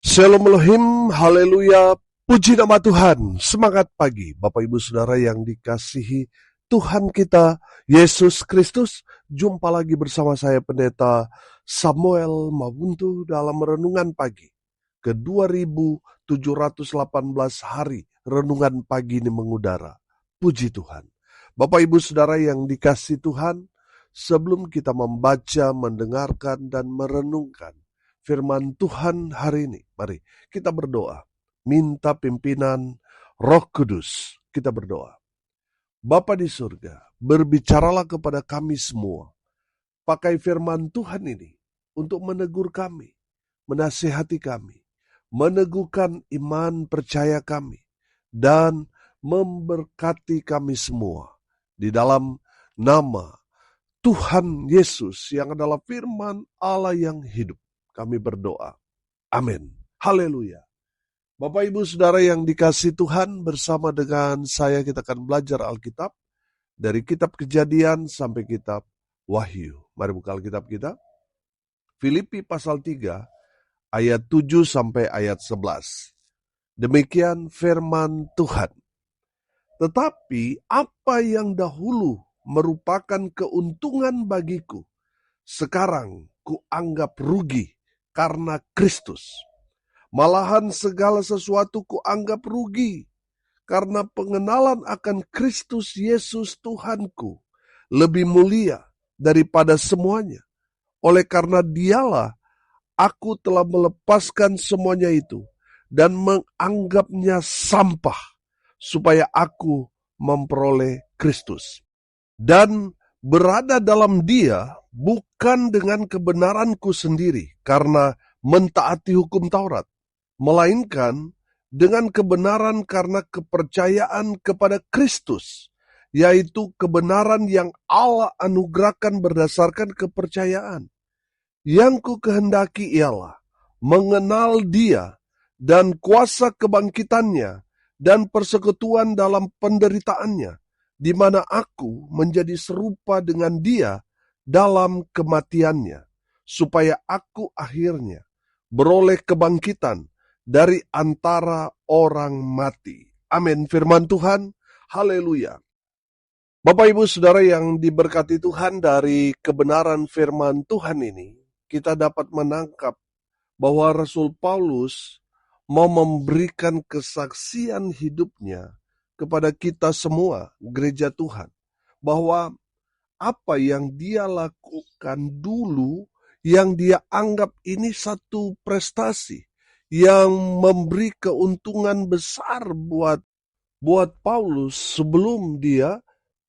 Shalom Elohim, haleluya, puji nama Tuhan, semangat pagi Bapak Ibu Saudara yang dikasihi Tuhan kita, Yesus Kristus. Jumpa lagi bersama saya Pendeta Samuel Mabuntu dalam Renungan Pagi ke 2718 hari Renungan Pagi ini mengudara. Puji Tuhan. Bapak Ibu Saudara yang dikasihi Tuhan, sebelum kita membaca, mendengarkan, dan merenungkan firman Tuhan hari ini, mari kita berdoa. Minta pimpinan Roh Kudus. Kita berdoa. Bapa di surga, berbicaralah kepada kami semua. Pakai firman Tuhan ini untuk menegur kami, menasihati kami, meneguhkan iman percaya kami, dan memberkati kami semua. Di dalam nama Tuhan Yesus yang adalah firman Allah yang hidup, kami berdoa. Amin. Haleluya. Bapak Ibu Saudara yang dikasihi Tuhan, bersama dengan saya kita akan belajar Alkitab dari kitab Kejadian sampai kitab Wahyu. Mari buka Alkitab kita. Filipi pasal 3 ayat 7 sampai ayat 11. Demikian firman Tuhan. Tetapi apa yang dahulu merupakan keuntungan bagiku, sekarang kuanggap rugi karena Kristus. Malahan segala sesuatu kuanggap rugi karena pengenalan akan Kristus Yesus Tuhanku lebih mulia daripada semuanya. Oleh karena dialah aku telah melepaskan semuanya itu dan menganggapnya sampah supaya aku memperoleh Kristus. Dan berada dalam Dia bukan dengan kebenaranku sendiri karena mentaati hukum Taurat, melainkan dengan kebenaran karena kepercayaan kepada Kristus, yaitu kebenaran yang Allah anugerahkan berdasarkan kepercayaan. Yang ku kehendaki ialah mengenal Dia dan kuasa kebangkitannya dan persekutuan dalam penderitaannya, di mana aku menjadi serupa dengan Dia dalam kematiannya, supaya aku akhirnya beroleh kebangkitan dari antara orang mati. Amin. Firman Tuhan. Haleluya. Bapak Ibu Saudara yang diberkati Tuhan, dari kebenaran firman Tuhan ini, kita dapat menangkap bahwa Rasul Paulus mau memberikan kesaksian hidupnya kepada kita semua, gereja Tuhan, bahwa apa yang dia lakukan dulu, yang dia anggap ini satu prestasi, yang memberi keuntungan besar buat Paulus sebelum dia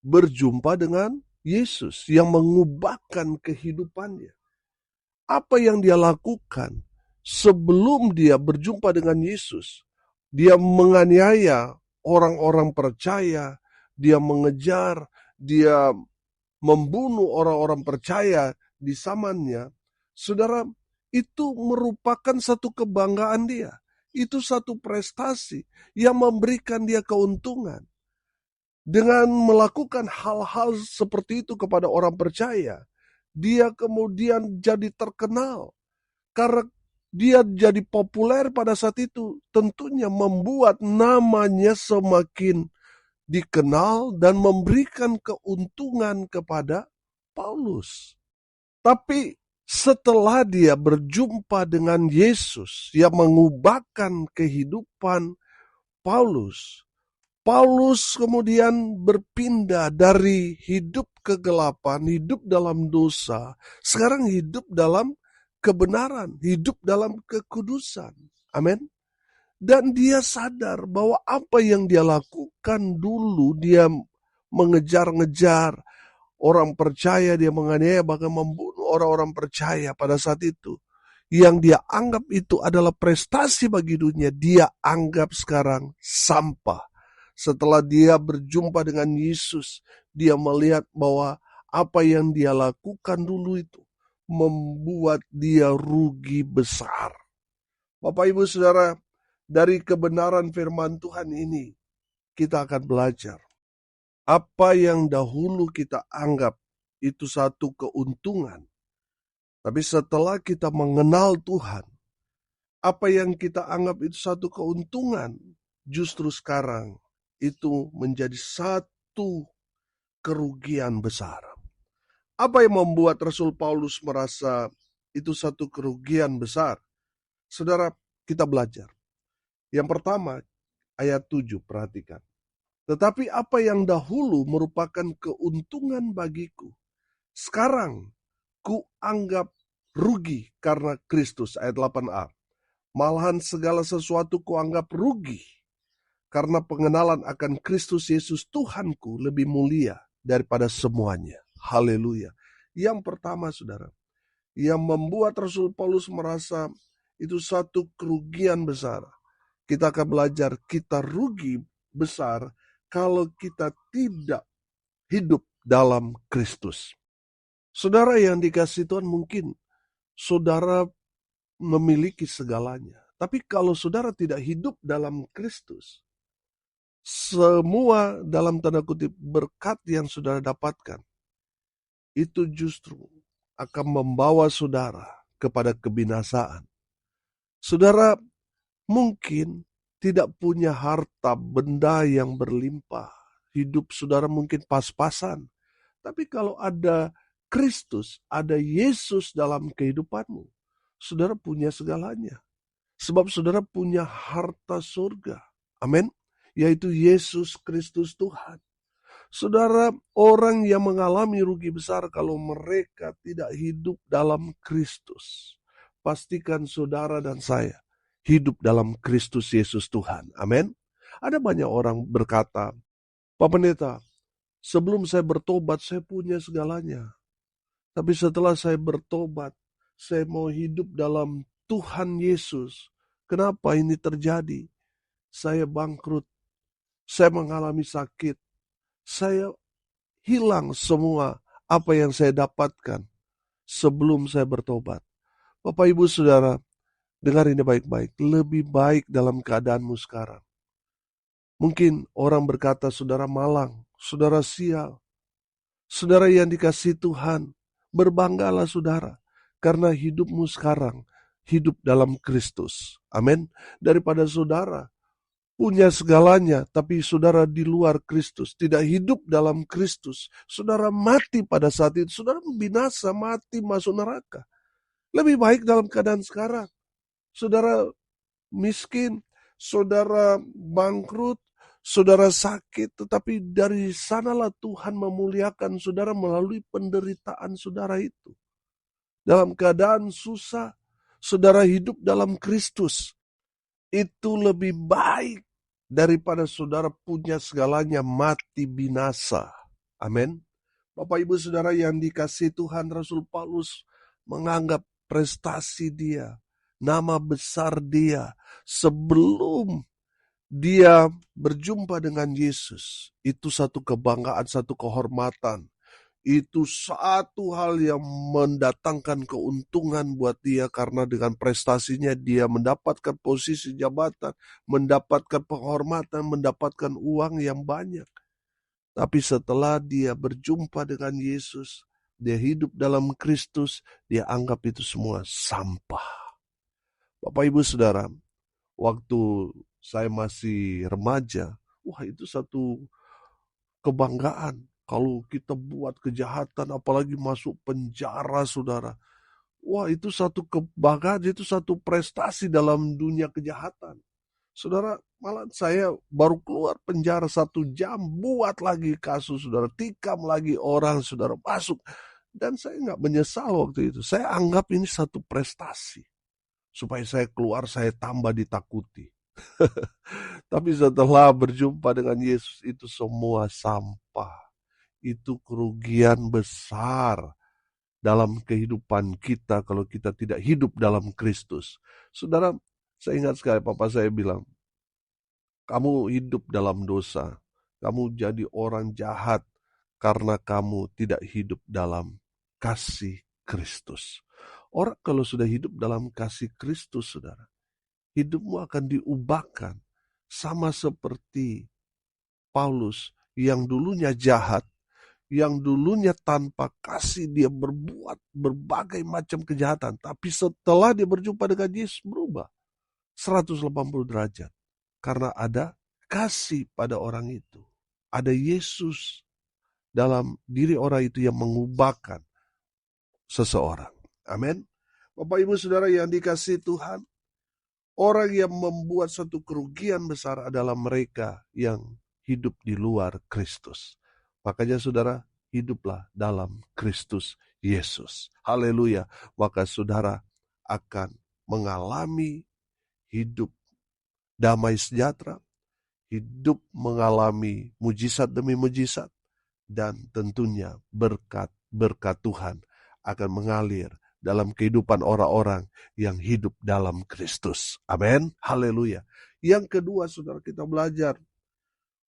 berjumpa dengan Yesus, yang mengubahkan kehidupannya. Apa yang dia lakukan sebelum dia berjumpa dengan Yesus? Dia menganiaya orang-orang percaya, dia mengejar, dia membunuh orang-orang percaya di zamannya. Saudara, itu merupakan satu kebanggaan dia. Itu satu prestasi yang memberikan dia keuntungan. Dengan melakukan hal-hal seperti itu kepada orang percaya, dia kemudian jadi terkenal. Karena dia jadi populer pada saat itu, tentunya membuat namanya semakin dikenal dan memberikan keuntungan kepada Paulus. Tapi setelah dia berjumpa dengan Yesus yang mengubahkan kehidupan Paulus, Paulus kemudian berpindah dari hidup kegelapan, hidup dalam dosa, sekarang hidup dalam kebenaran, hidup dalam kekudusan. Amin. Dan dia sadar bahwa apa yang dia lakukan dulu, dia mengejar-ngejar orang percaya, dia menganiaya bahkan membunuh orang-orang percaya pada saat itu. Yang dia anggap itu adalah prestasi bagi dunia, dia anggap sekarang sampah. Setelah dia berjumpa dengan Yesus, dia melihat bahwa apa yang dia lakukan dulu itu membuat dia rugi besar. Bapak Ibu Saudara, dari kebenaran firman Tuhan ini, kita akan belajar. Apa yang dahulu kita anggap itu satu keuntungan, tapi setelah kita mengenal Tuhan, Apa yang kita anggap itu satu keuntungan, justru sekarang itu menjadi satu kerugian besar. Apa yang membuat Rasul Paulus merasa itu satu kerugian besar? Saudara, kita belajar. Yang pertama, ayat 7, perhatikan. Tetapi apa yang dahulu merupakan keuntungan bagiku, sekarang kuanggap rugi karena Kristus. Ayat 8a. Malahan segala sesuatu kuanggap rugi karena pengenalan akan Kristus Yesus Tuhanku lebih mulia daripada semuanya. Haleluya. Yang pertama, saudara, yang membuat Rasul Paulus merasa itu satu kerugian besar. Kita akan belajar kita rugi besar kalau kita tidak hidup dalam Kristus. Saudara yang dikasihi Tuhan, mungkin saudara memiliki segalanya. Tapi kalau saudara tidak hidup dalam Kristus, semua dalam tanda kutip berkat yang saudara dapatkan, itu justru akan membawa saudara kepada kebinasaan. Saudara mungkin tidak punya harta benda yang berlimpah. Hidup saudara mungkin pas-pasan. Tapi kalau ada Kristus, ada Yesus dalam kehidupanmu, saudara punya segalanya. Sebab saudara punya harta surga. Amin. Yaitu Yesus Kristus Tuhan. Saudara, orang yang mengalami rugi besar kalau mereka tidak hidup dalam Kristus. Pastikan saudara dan saya hidup dalam Kristus Yesus Tuhan. Amin. Ada banyak orang berkata, Pak Pendeta, sebelum saya bertobat saya punya segalanya. Tapi setelah saya bertobat, saya mau hidup dalam Tuhan Yesus. Kenapa ini terjadi? Saya bangkrut, saya mengalami sakit, saya hilang semua apa yang saya dapatkan sebelum saya bertobat. Bapak Ibu Saudara, dengar ini baik-baik. Lebih baik dalam keadaanmu sekarang. Mungkin orang berkata saudara malang, saudara sial. Saudara yang dikasihi Tuhan, berbanggalah saudara. Karena hidupmu sekarang hidup dalam Kristus. Amin. Daripada saudara punya segalanya, tapi saudara di luar Kristus, tidak hidup dalam Kristus. Saudara mati pada saat itu, saudara binasa, mati, masuk neraka. Lebih baik dalam keadaan sekarang. Saudara miskin, saudara bangkrut, saudara sakit, tetapi dari sanalah Tuhan memuliakan saudara melalui penderitaan saudara itu. Dalam keadaan susah, saudara hidup dalam Kristus. Itu lebih baik daripada saudara punya segalanya mati binasa. Amin. Bapak Ibu Saudara yang dikasihi Tuhan, Rasul Paulus menganggap prestasi dia, nama besar dia sebelum dia berjumpa dengan Yesus, itu satu kebanggaan, satu kehormatan. Itu satu hal yang mendatangkan keuntungan buat dia karena dengan prestasinya dia mendapatkan posisi jabatan, mendapatkan penghormatan, mendapatkan uang yang banyak. Tapi setelah dia berjumpa dengan Yesus, dia hidup dalam Kristus, dia anggap itu semua sampah. Bapak Ibu Saudara, waktu saya masih remaja, wah itu satu kebanggaan. Kalau kita buat kejahatan, apalagi masuk penjara, saudara. Wah, itu satu kebanggaan, itu satu prestasi dalam dunia kejahatan. Saudara, malah saya baru keluar penjara 1 jam, buat lagi kasus, saudara. Tikam lagi orang, saudara, masuk. Dan saya nggak menyesal waktu itu. Saya anggap ini satu prestasi. Supaya saya keluar, saya tambah ditakuti. Tapi setelah berjumpa dengan Yesus, itu semua sampah. Itu kerugian besar dalam kehidupan kita kalau kita tidak hidup dalam Kristus. Saudara, saya ingat sekali papa saya bilang, kamu hidup dalam dosa, kamu jadi orang jahat karena kamu tidak hidup dalam kasih Kristus. Orang kalau sudah hidup dalam kasih Kristus, saudara, hidupmu akan diubahkan sama seperti Paulus yang dulunya jahat, yang dulunya tanpa kasih dia berbuat berbagai macam kejahatan. Tapi setelah dia berjumpa dengan Yesus berubah. 180 derajat. Karena ada kasih pada orang itu. Ada Yesus dalam diri orang itu yang mengubahkan seseorang. Amin. Bapak Ibu Saudara yang dikasihi Tuhan, orang yang membuat satu kerugian besar adalah mereka yang hidup di luar Kristus. Makanya saudara, hiduplah dalam Kristus Yesus. Haleluya. Maka saudara akan mengalami hidup damai sejahtera, hidup mengalami mujizat demi mujizat, dan tentunya berkat Tuhan akan mengalir dalam kehidupan orang-orang yang hidup dalam Kristus. Amin. Haleluya. Yang kedua, saudara, kita belajar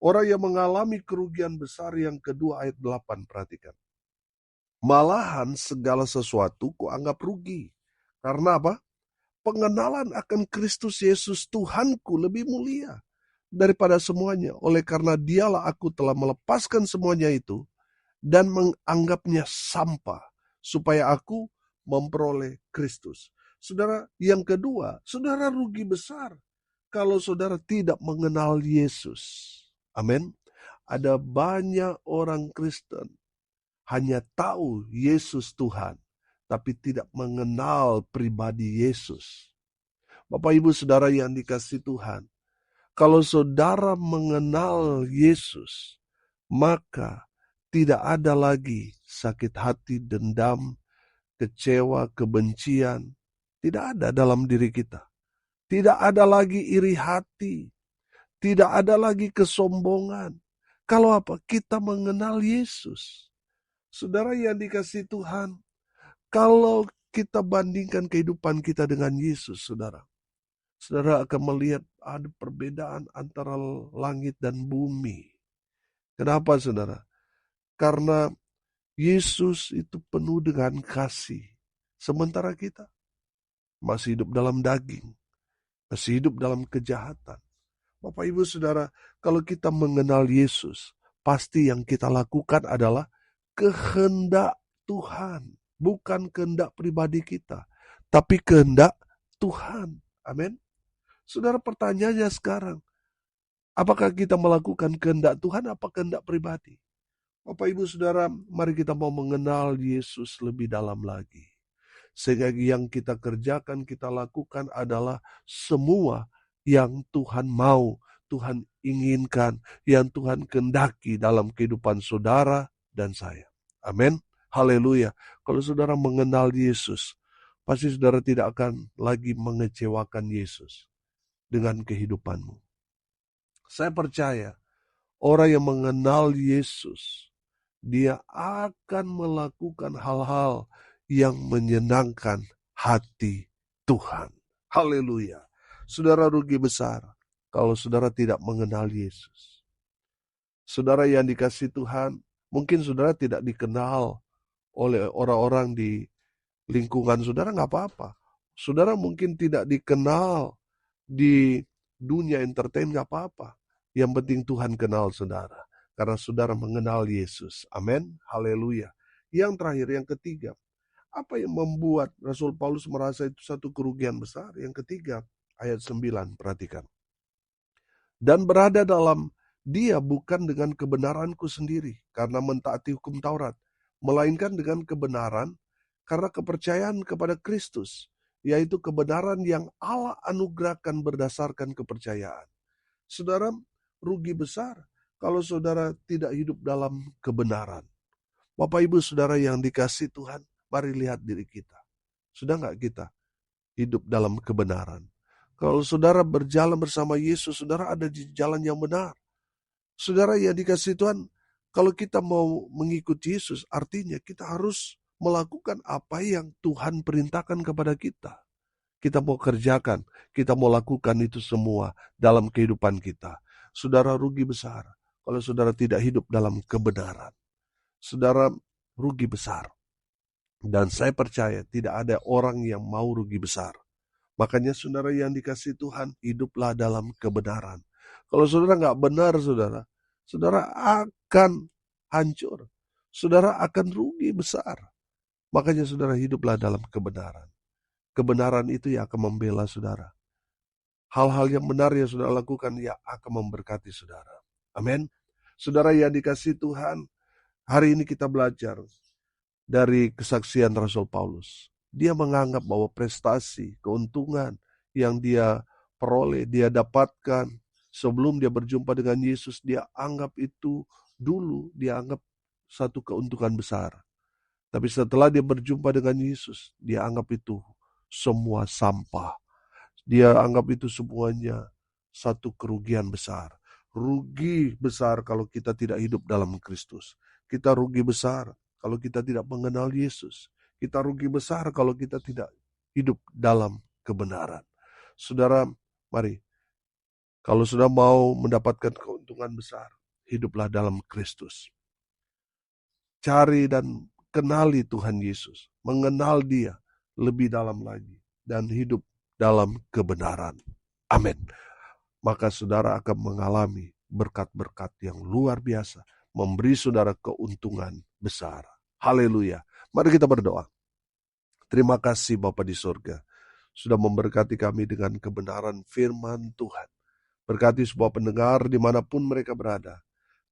orang yang mengalami kerugian besar. Yang kedua, ayat 8, perhatikan. Malahan segala sesuatu kuanggap rugi. Karena apa? Pengenalan akan Kristus Yesus Tuhanku lebih mulia daripada semuanya. Oleh karena dialah aku telah melepaskan semuanya itu dan menganggapnya sampah, supaya aku memperoleh Kristus. Saudara, yang kedua, saudara rugi besar kalau saudara tidak mengenal Yesus. Amin. Ada banyak orang Kristen hanya tahu Yesus Tuhan, tapi tidak mengenal pribadi Yesus. Bapak Ibu Saudara yang dikasihi Tuhan, kalau saudara mengenal Yesus, maka tidak ada lagi sakit hati, dendam, kecewa, kebencian. Tidak ada dalam diri kita. Tidak ada lagi iri hati. Tidak ada lagi kesombongan. Kalau apa? Kita mengenal Yesus. Saudara yang dikasihi Tuhan, kalau kita bandingkan kehidupan kita dengan Yesus, saudara akan melihat ada perbedaan antara langit dan bumi. Kenapa, saudara? Karena Yesus itu penuh dengan kasih. Sementara kita masih hidup dalam daging, masih hidup dalam kejahatan. Bapak Ibu Saudara, kalau kita mengenal Yesus, pasti yang kita lakukan adalah kehendak Tuhan. Bukan kehendak pribadi kita, tapi kehendak Tuhan. Amin. Saudara, pertanyaannya sekarang, apakah kita melakukan kehendak Tuhan apa kehendak pribadi? Bapak Ibu Saudara, mari kita mau mengenal Yesus lebih dalam lagi. Sehingga yang kita kerjakan, kita lakukan adalah semua yang Tuhan mau, Tuhan inginkan, yang Tuhan kehendaki dalam kehidupan saudara dan saya. Amin. Haleluya. Kalau saudara mengenal Yesus, pasti saudara tidak akan lagi mengecewakan Yesus dengan kehidupanmu. Saya percaya orang yang mengenal Yesus, dia akan melakukan hal-hal yang menyenangkan hati Tuhan. Haleluya. Saudara rugi besar kalau saudara tidak mengenal Yesus. Saudara yang dikasihi Tuhan, mungkin saudara tidak dikenal oleh orang-orang di lingkungan saudara, nggak apa-apa. Saudara mungkin tidak dikenal di dunia entertain, nggak apa-apa. Yang penting Tuhan kenal saudara. Karena saudara mengenal Yesus. Amin. Haleluya. Yang terakhir, yang ketiga. Apa yang membuat Rasul Paulus merasa itu satu kerugian besar? Yang ketiga, ayat 9. Perhatikan. Dan berada dalam dia bukan dengan kebenaranku sendiri, karena mentaati hukum Taurat. Melainkan dengan kebenaran, karena kepercayaan kepada Kristus. Yaitu kebenaran yang Allah anugerahkan berdasarkan kepercayaan. Saudara, rugi besar kalau saudara tidak hidup dalam kebenaran. Bapak Ibu Saudara yang dikasihi Tuhan, mari lihat diri kita. Sudah nggak kita hidup dalam kebenaran? Kalau saudara berjalan bersama Yesus, saudara ada di jalan yang benar. Saudara yang dikasihi Tuhan, kalau kita mau mengikuti Yesus, artinya kita harus melakukan apa yang Tuhan perintahkan kepada kita. Kita mau kerjakan, kita mau lakukan itu semua dalam kehidupan kita. Saudara rugi besar kalau saudara tidak hidup dalam kebenaran. Saudara rugi besar. Dan saya percaya tidak ada orang yang mau rugi besar. Makanya saudara yang dikasihi Tuhan, hiduplah dalam kebenaran. Kalau saudara nggak benar, saudara akan hancur. Saudara akan rugi besar. Makanya saudara hiduplah dalam kebenaran. Kebenaran itu yang akan membela saudara. hal-hal yang benar yang saudara lakukan, Ia akan memberkati saudara. Amin. Saudara yang dikasihi Tuhan, hari ini kita belajar dari kesaksian Rasul Paulus. Dia menganggap bahwa prestasi, keuntungan yang dia peroleh, dia dapatkan sebelum dia berjumpa dengan Yesus, dia anggap itu dulu, dia anggap satu keuntungan besar. Tapi setelah dia berjumpa dengan Yesus, dia anggap itu semua sampah. Dia anggap itu semuanya satu kerugian besar. Rugi besar kalau kita tidak hidup dalam Kristus. Kita rugi besar kalau kita tidak mengenal Yesus. Kita rugi besar kalau kita tidak hidup dalam kebenaran. Saudara, mari. Kalau sudah mau mendapatkan keuntungan besar, hiduplah dalam Kristus. Cari dan kenali Tuhan Yesus. Mengenal Dia lebih dalam lagi. Dan hidup dalam kebenaran. Amin. Maka saudara akan mengalami berkat-berkat yang luar biasa. Memberi saudara keuntungan besar. Haleluya. Mari kita berdoa. Terima kasih Bapa di surga. Sudah memberkati kami dengan kebenaran firman Tuhan. Berkati semua pendengar dimanapun mereka berada.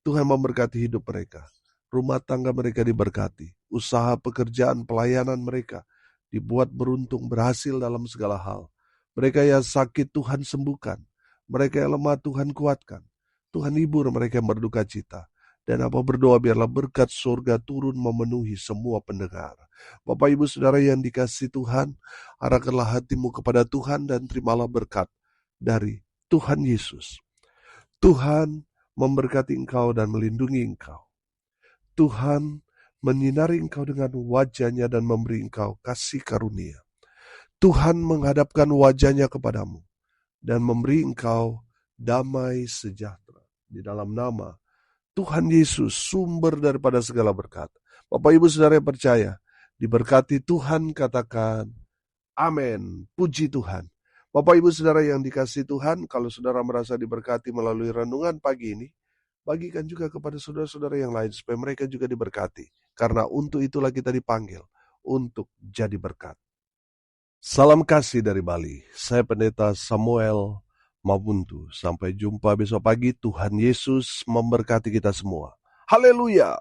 Tuhan memberkati hidup mereka. Rumah tangga mereka diberkati. Usaha, pekerjaan, pelayanan mereka dibuat beruntung, berhasil dalam segala hal. Mereka yang sakit Tuhan sembuhkan. Mereka yang lemah Tuhan kuatkan. Tuhan hibur mereka yang berduka cita. Dan apa berdoa biarlah berkat surga turun memenuhi semua pendengar. Bapak Ibu Saudara yang dikasihi Tuhan, arahkanlah hatimu kepada Tuhan dan terimalah berkat dari Tuhan Yesus. Tuhan memberkati engkau dan melindungi engkau. Tuhan menyinari engkau dengan wajah-Nya dan memberi engkau kasih karunia. Tuhan menghadapkan wajah-Nya kepadamu dan memberi engkau damai sejahtera. Di dalam nama Tuhan Yesus, sumber daripada segala berkat. Bapak Ibu Saudara yang percaya, diberkati Tuhan, katakan amin. Puji Tuhan. Bapak Ibu Saudara yang dikasihi Tuhan, kalau saudara merasa diberkati melalui renungan pagi ini, bagikan juga kepada saudara-saudara yang lain supaya mereka juga diberkati. Karena untuk itulah kita dipanggil untuk jadi berkat. Salam kasih dari Bali. Saya Pendeta Samuel Mabuntu. Sampai jumpa besok pagi. Tuhan Yesus memberkati kita semua. Haleluya.